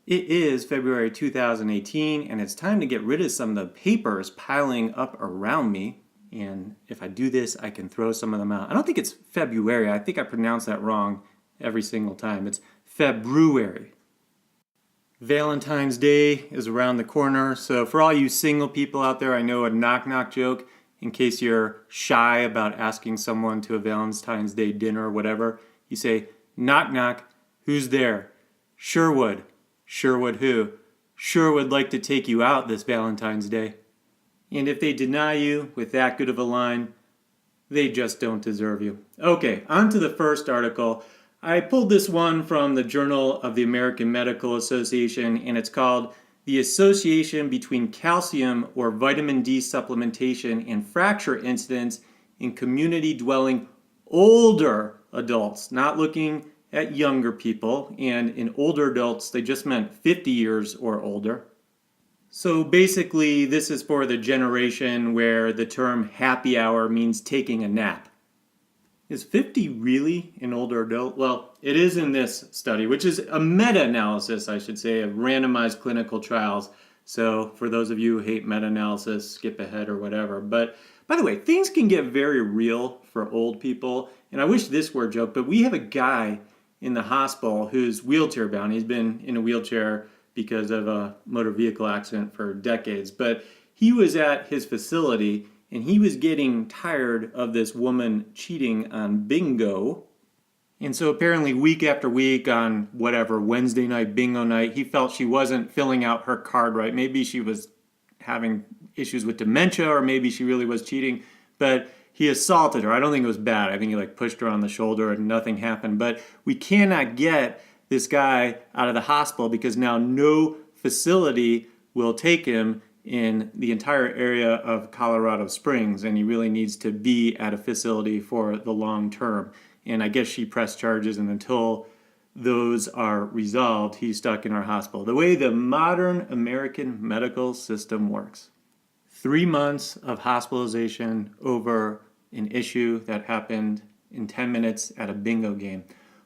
It is February 2018, and it's time to get rid of some of the papers piling up around me. And if I do this, I can throw some of them out. I don't think it's February. I think I pronounce that wrong every single time. It's February. Valentine's Day is around the corner, so for all you single people out there, I know a knock-knock joke in case you're shy about asking someone to a Valentine's Day dinner or whatever. You say, knock knock, who's there? Sherwood. Sherwood who? Sure would like to take you out this Valentine's Day. And if they deny you with that good of a line, they just don't deserve you. Okay, on to the first article. I pulled this one from the Journal of the American Medical Association, and it's called The Association Between Calcium or Vitamin D Supplementation and Fracture Incidents in Community Dwelling Older Adults. Not looking at younger people, and in older adults, they just meant 50 years or older. So basically, this is for the generation where the term happy hour means taking a nap. Is 50 really an older adult? Well, it is in this study, which is a meta-analysis, I should say, of randomized clinical trials. So for those of you who hate meta-analysis, skip ahead or whatever. But by the way, things can get very real for old people. And I wish this were a joke, but we have a guy in the hospital who's wheelchair bound. He's been in a wheelchair because of a motor vehicle accident for decades. But he was at his facility and he was getting tired of this woman cheating on bingo. And so apparently week after week on whatever, Wednesday night, bingo night, he felt she wasn't filling out her card right. Maybe she was having issues with dementia or maybe she really was cheating. But he assaulted her. I don't think it was bad. I think he pushed her on the shoulder and nothing happened. But we cannot get this guy out of the hospital because now no facility will take him in the entire area of Colorado Springs, and he really needs to be at a facility for the long term. And I guess she pressed charges, and until those are resolved, he's stuck in our hospital. The way the modern American medical system works. 3 months of hospitalization over an issue that happened in 10 minutes at a bingo game.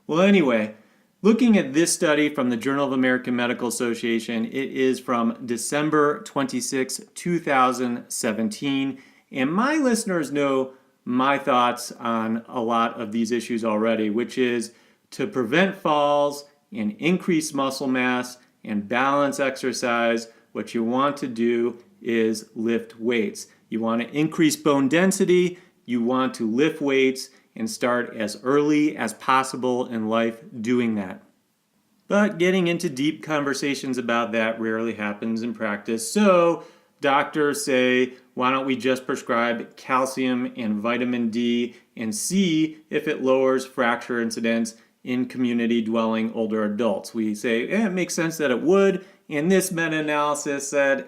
Well, anyway, looking at this study from the Journal of American Medical Association, it is from December 26, 2017. And my listeners know my thoughts on a lot of these issues already, which is to prevent falls and increase muscle mass and balance exercise, what you want to do is lift weights. You want to increase bone density, you want to lift weights and start as early as possible in life doing that. But getting into deep conversations about that rarely happens in practice. So doctors say, why don't we just prescribe calcium and vitamin D and see if it lowers fracture incidence in community dwelling older adults? We say, it makes sense that it would. And this meta-analysis said,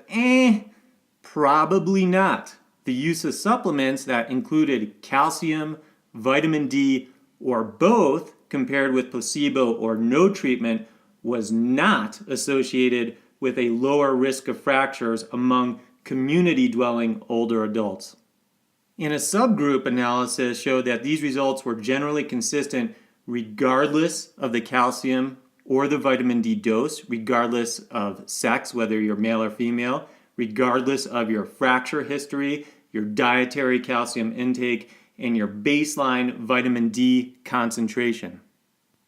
probably not. The use of supplements that included calcium, vitamin D, or both compared with placebo or no treatment was not associated with a lower risk of fractures among community-dwelling older adults. In a subgroup analysis showed that these results were generally consistent regardless of the calcium or the vitamin D dose, regardless of sex, whether you're male or female, regardless of your fracture history, your dietary calcium intake, and your baseline vitamin D concentration.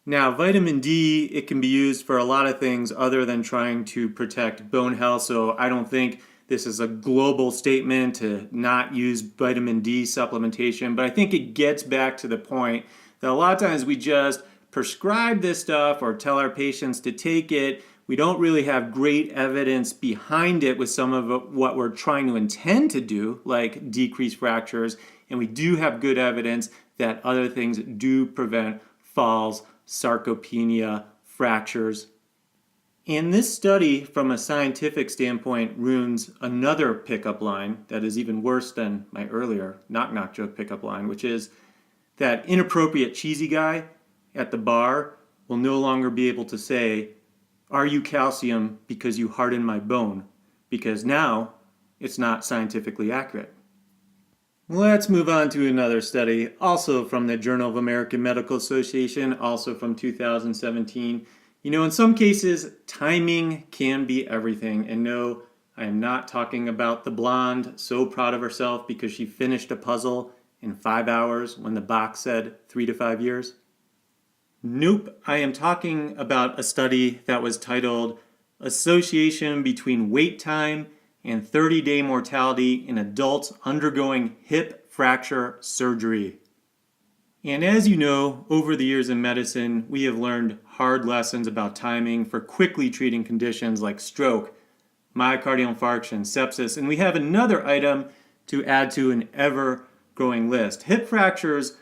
Now, vitamin D, it can be used for a lot of things other than trying to protect bone health, so I don't think this is a global statement to not use vitamin D supplementation, but I think it gets back to the point that a lot of times we just prescribe this stuff or tell our patients to take it. We don't really have great evidence behind it with some of what we're trying to intend to do, like decrease fractures. And we do have good evidence that other things do prevent falls, sarcopenia, fractures. And this study, from a scientific standpoint, ruins another pickup line that is even worse than my earlier knock-knock joke pickup line, which is that inappropriate cheesy guy at the bar will no longer be able to say, "Are you calcium because you harden my bone?" Because now it's not scientifically accurate. Let's move on to another study, also from the Journal of American Medical Association, also from 2017. In some cases, timing can be everything. And no, I am not talking about the blonde so proud of herself because she finished a puzzle in 5 hours when the box said 3 to 5 years. Nope, I am talking about a study that was titled Association Between Wait Time and 30-Day Mortality in Adults Undergoing Hip Fracture Surgery. And as you know, over the years in medicine, we have learned hard lessons about timing for quickly treating conditions like stroke, myocardial infarction, sepsis, and we have another item to add to an ever-growing list. Hip fractures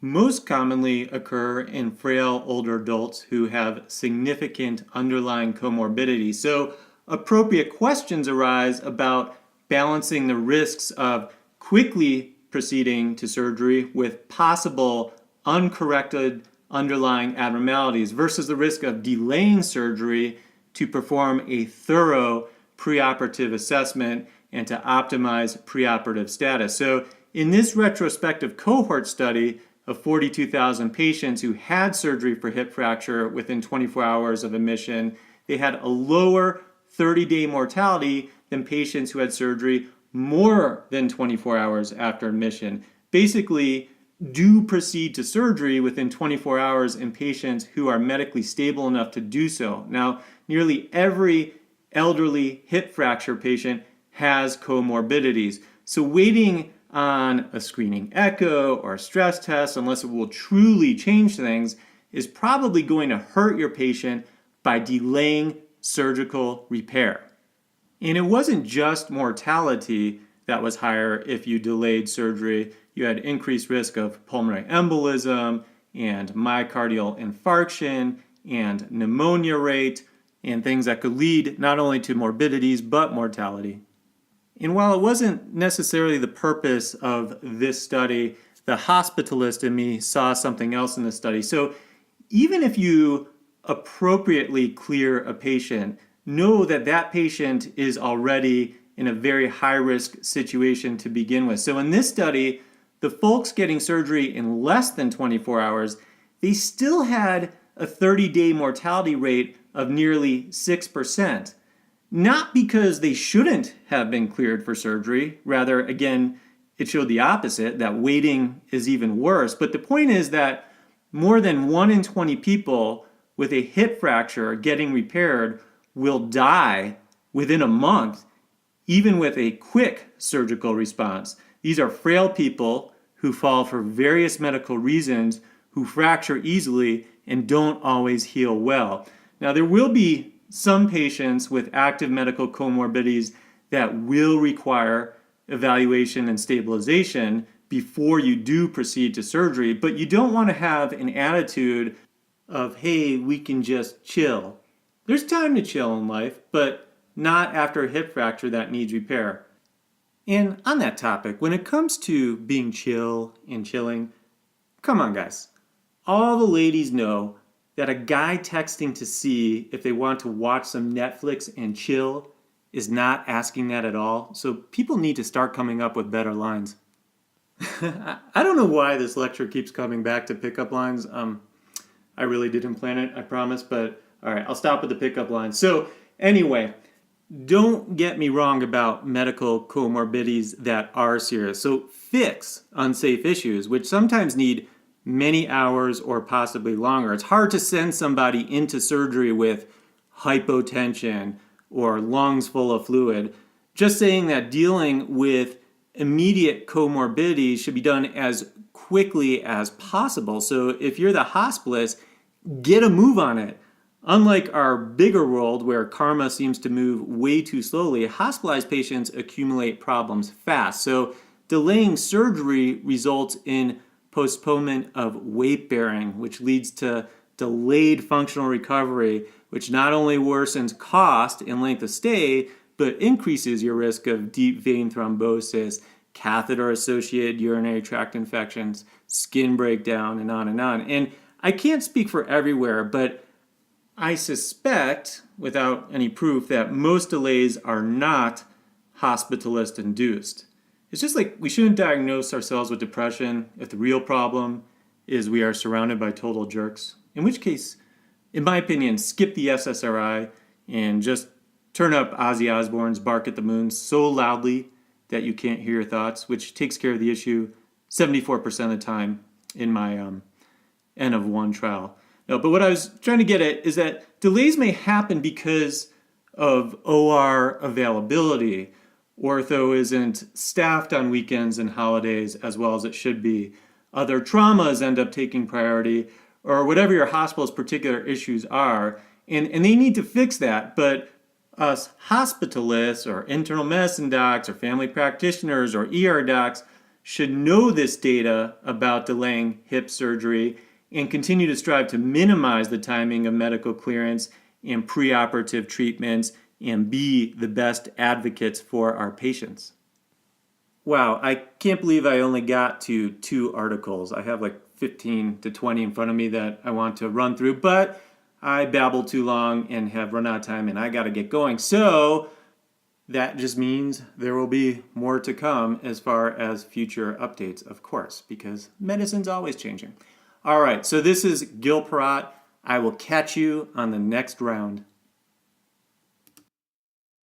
most commonly occur in frail older adults who have significant underlying comorbidities. So appropriate questions arise about balancing the risks of quickly proceeding to surgery with possible uncorrected underlying abnormalities versus the risk of delaying surgery to perform a thorough preoperative assessment and to optimize preoperative status. So in this retrospective cohort study of 42,000 patients who had surgery for hip fracture within 24 hours of admission, they had a lower 30-day mortality than patients who had surgery more than 24 hours after admission. Basically, do proceed to surgery within 24 hours in patients who are medically stable enough to do so. Now, nearly every elderly hip fracture patient has comorbidities. So waiting on a screening echo or a stress test, unless it will truly change things, is probably going to hurt your patient by delaying surgical repair. And it wasn't just mortality that was higher if you delayed surgery. You had increased risk of pulmonary embolism and myocardial infarction and pneumonia rate and things that could lead not only to morbidities but mortality. And while it wasn't necessarily the purpose of this study, the hospitalist in me saw something else in this study. So even if you appropriately clear a patient, know that that patient is already in a very high-risk situation to begin with. So in this study, the folks getting surgery in less than 24 hours, they still had a 30-day mortality rate of nearly 6%. Not because they shouldn't have been cleared for surgery. Rather, again, it showed the opposite, that waiting is even worse. But the point is that more than 1 in 20 people with a hip fracture getting repaired will die within a month, even with a quick surgical response. These are frail people who fall for various medical reasons, who fracture easily and don't always heal well. Now, there will be some patients with active medical comorbidities that will require evaluation and stabilization before you do proceed to surgery, but you don't want to have an attitude of, hey, we can just chill. There's time to chill in life, but not after a hip fracture that needs repair. And on that topic, when it comes to being chill and chilling, come on guys. All the ladies know that a guy texting to see if they want to watch some Netflix and chill is not asking that at all. So people need to start coming up with better lines. I don't know why this lecture keeps coming back to pickup lines. I really didn't plan it, I promise, but all right, I'll stop with the pickup lines. So anyway, don't get me wrong about medical comorbidities that are serious. So fix unsafe issues, which sometimes need many hours or possibly longer. It's hard to send somebody into surgery with hypotension or lungs full of fluid. Just saying that dealing with immediate comorbidities should be done as quickly as possible. So if you're the hospice, get a move on it. Unlike our bigger world where karma seems to move way too slowly, hospitalized patients accumulate problems fast. So delaying surgery results in postponement of weight bearing, which leads to delayed functional recovery, which not only worsens cost and length of stay, but increases your risk of deep vein thrombosis, catheter-associated urinary tract infections, skin breakdown, and on and on. And I can't speak for everywhere, but I suspect, without any proof, that most delays are not hospitalist-induced. It's just like we shouldn't diagnose ourselves with depression if the real problem is we are surrounded by total jerks. In which case, in my opinion, skip the SSRI and just turn up Ozzy Osbourne's Bark at the Moon so loudly that you can't hear your thoughts, which takes care of the issue 74% of the time in my N of 1 trial. No, but what I was trying to get at is that delays may happen because of OR availability. Ortho isn't staffed on weekends and holidays as well as it should be. Other traumas end up taking priority, or whatever your hospital's particular issues are, and they need to fix that. But us hospitalists or internal medicine docs or family practitioners or ER docs should know this data about delaying hip surgery and continue to strive to minimize the timing of medical clearance and preoperative treatments and be the best advocates for our patients. Wow, I can't believe I only got to 2 articles. I have like 15 to 20 in front of me that I want to run through, but I babbled too long and have run out of time and I got to get going. So that just means there will be more to come as far as future updates, of course, because medicine's always changing. All right, so this is Gil Perrott. I will catch you on the next round.